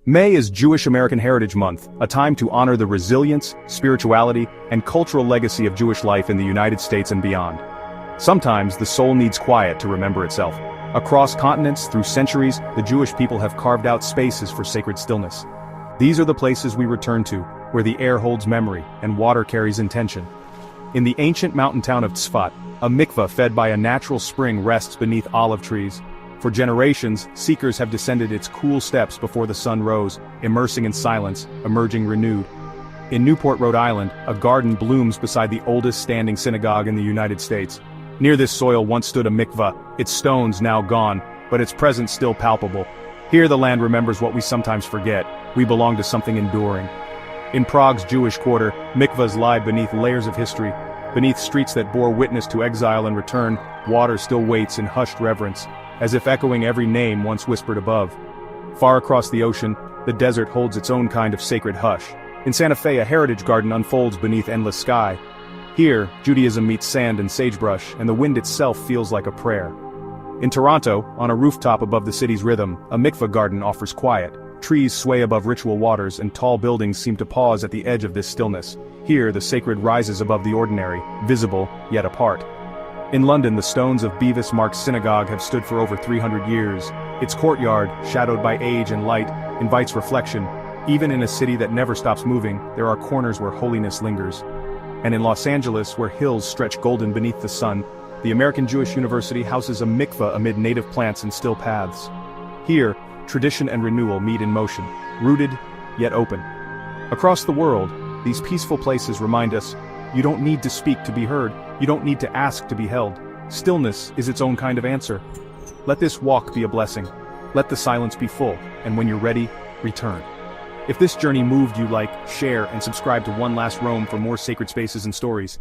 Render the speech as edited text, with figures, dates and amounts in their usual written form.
May is Jewish American Heritage Month, a time to honor the resilience, spirituality, and cultural legacy of Jewish life in the United States and beyond. Sometimes the soul needs quiet to remember itself. Across continents, through centuries, the Jewish people have carved out spaces for sacred stillness. These are the places we return to, where the air holds memory and water carries intention. In the ancient mountain town of Tzfat, a mikvah fed by a natural spring rests beneath olive trees. For generations, seekers have descended its cool steps before the sun rose, immersing in silence, emerging renewed. In Newport, Rhode Island, a garden blooms beside the oldest standing synagogue in the United States. Near this soil once stood a mikvah, its stones now gone, but its presence still palpable. Here the land remembers what we sometimes forget: we belong to something enduring. In Prague's Jewish quarter, mikvahs lie beneath layers of history. Beneath streets that bore witness to exile and return, water still waits in hushed reverence, as if echoing every name once whispered above. Far across the ocean, the desert holds its own kind of sacred hush. In Santa Fe, a heritage garden unfolds beneath endless sky. Here, Judaism meets sand and sagebrush, and the wind itself feels like a prayer. In Toronto, on a rooftop above the city's rhythm, a mikvah garden offers quiet. Trees sway above ritual waters, and tall buildings seem to pause at the edge of this stillness. Here, the sacred rises above the ordinary, visible, yet apart. In London, the stones of Bevis Marks Synagogue have stood for over 300 years. Its courtyard, shadowed by age and light, invites reflection. Even in a city that never stops moving, there are corners where holiness lingers. And in Los Angeles, where hills stretch golden beneath the sun, the American Jewish University houses a mikvah amid native plants and still paths. Here, tradition and renewal meet in motion, rooted, yet open. Across the world, these peaceful places remind us, you don't need to speak to be heard, you don't need to ask to be held. Stillness is its own kind of answer. Let this walk be a blessing. Let the silence be full, and when you're ready, return. If this journey moved you, like, share, and subscribe to One Last Roam for more sacred spaces and stories.